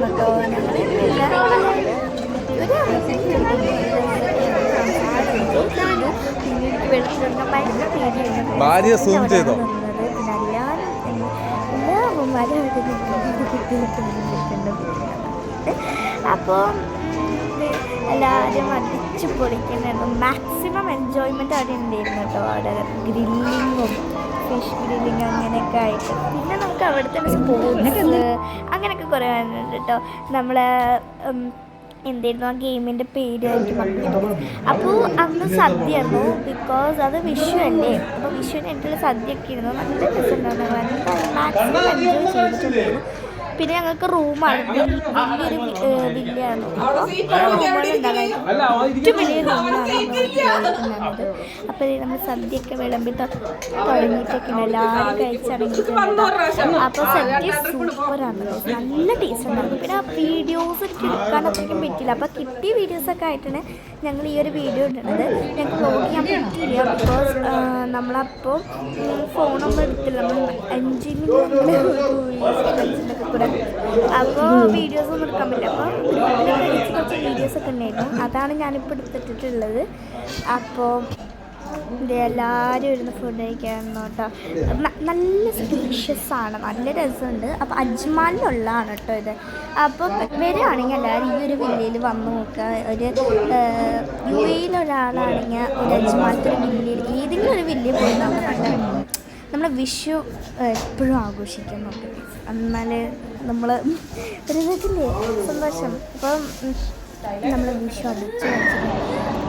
ഉണ്ടായിരുന്നു കേട്ടോ. ഞങ്ങൾ പിന്നെ എനിക്ക് വെള്ളത്തിലിറങ്ങാൻ ഭയങ്കര പേടിയായിരുന്നു. പിന്നെ എല്ലാ അമ്മമാരും അപ്പോൾ എല്ലാവരും അടിച്ചു പൊളിക്കുന്നുണ്ടായിരുന്നു. മാക്സിമം എൻജോയ്മെൻറ്റ് അവിടെ ഉണ്ടായിരുന്നു കേട്ടോ. അവിടെ ഗ്രില്ലിങ്ങും ഫിഷ് ഗ്രില്ലിങ് അങ്ങനെയൊക്കെ ആയിട്ട്. പിന്നെ നമുക്ക് അവിടെ തന്നെ സ്പോർട്സ് അങ്ങനെയൊക്കെ കുറേ ഉണ്ട് കേട്ടോ. നമ്മൾ എന്തായിരുന്നു ആ ഗെയിമിൻ്റെ പേരായിരിക്കും മറന്നു. അപ്പോൾ അന്ന് സദ്യയായിരുന്നു, ബിക്കോസ് അത് വിഷു അല്ലേ. അപ്പോൾ വിഷുവിന് ആയിട്ടുള്ള സദ്യയൊക്കെ ഇരുന്നു. നല്ല രസമുണ്ടായിരുന്നു. മാക്സിമം എൻജോയ് ചെയ്തിട്ടുണ്ടായിരുന്നു. പിന്നെ ഞങ്ങൾക്ക് റൂമാണ്, വലിയൊരു വില്ലയായിരുന്നു. അപ്പോൾ കുറേ റൂമുകളുണ്ടായിരുന്നു. ഏറ്റവും വലിയ റൂമിലാണ്. അപ്പോൾ നമ്മൾ സദ്യയൊക്കെ വിളമ്പി തുടങ്ങിയിട്ടൊക്കെ എല്ലാവരും കഴിച്ചിറങ്ങിയിട്ടുണ്ട്. അപ്പോൾ സദ്യ സൂപ്പറാണ്, നല്ല ടേസ്റ്റ് ഉണ്ടായിരുന്നു. പിന്നെ ആ വീഡിയോസ് എനിക്ക് എടുക്കാൻ അത്രയ്ക്കും പറ്റില്ല. അപ്പോൾ കിട്ടിയ വീഡിയോസൊക്കെ ആയിട്ടാണ് ഞങ്ങൾ ഈ ഒരു വീഡിയോ ഇടുന്നത്. ഞങ്ങൾക്ക് വ്ലോഗ് ചെയ്യാൻ പറ്റില്ല, ബിക്കോസ് നമ്മളപ്പോൾ ഫോണൊന്നും എടുത്തില്ല. നമ്മൾ ഫ്രണ്ട്സിൻ്റെയൊക്കെ കൂടെ അപ്പോൾ വീഡിയോസൊന്നും എടുക്കാൻ പറ്റില്ല. അപ്പോൾ കുറച്ച് വീഡിയോസൊക്കെ ഉണ്ടായിരുന്നു, അതാണ് ഞാനിപ്പോൾ എടുത്തിട്ടുള്ളത്. അപ്പോൾ ഇത് എല്ലാവരും ഇരുന്ന് ഫുഡ് കഴിക്കാറുണ്ട് കേട്ടോ. നല്ല സ്പീഷ്യസ് ആണ്, നല്ല രസമുണ്ട്. അപ്പോൾ അജ്മാനിലുള്ളതാണ് കേട്ടോ ഇത്. അപ്പോൾ വരികയാണെങ്കിൽ എല്ലാവരും ഈ ഒരു വില്ലയിൽ വന്ന് നോക്കുക. ഒരു യു എയിലൊരാളാണെങ്കിൽ ഒരു അജ്മാനത്തെ ഒരു വില്ലയിൽ ഏതെങ്കിലും ഒരു വില്ലയിൽ പോയി നോക്കുന്നുണ്ട്. നമ്മൾ വിഷു എപ്പോഴും ആഘോഷിക്കുന്നുണ്ട്, എന്നാൽ നമ്മൾ ഒരു ഇതില്ലേ സന്തോഷം. അപ്പം നമ്മൾ വിഷു അടിച്ചു കഴിച്ചിട്ടുണ്ട്.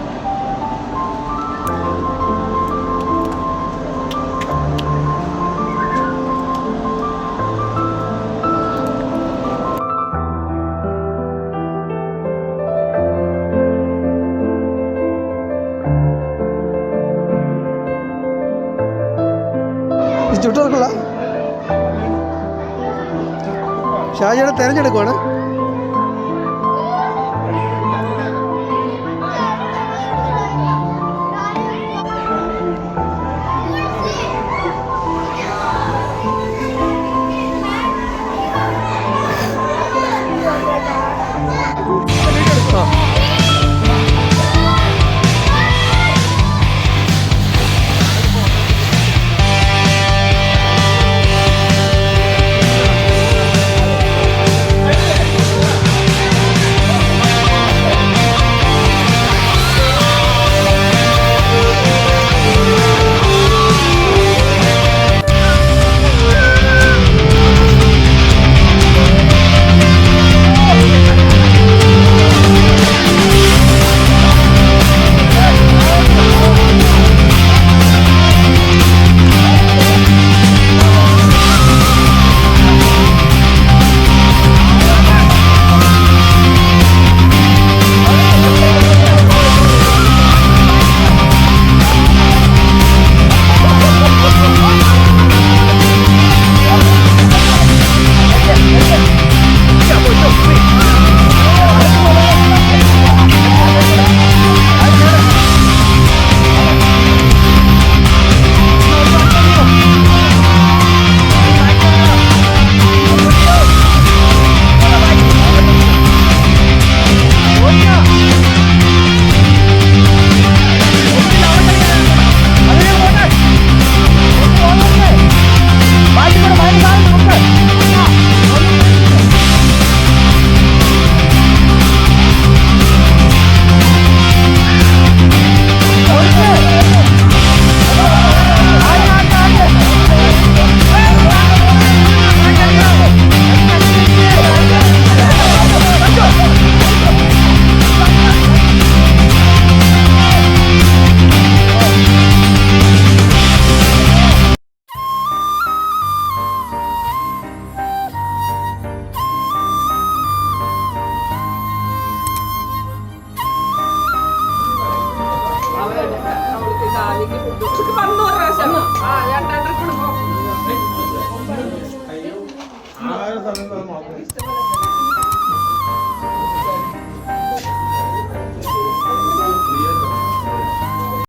ചുട്ടുറക്കുള്ള ഷാജിയുടെ തിരഞ്ഞെടുക്കുവാണ്. സമയം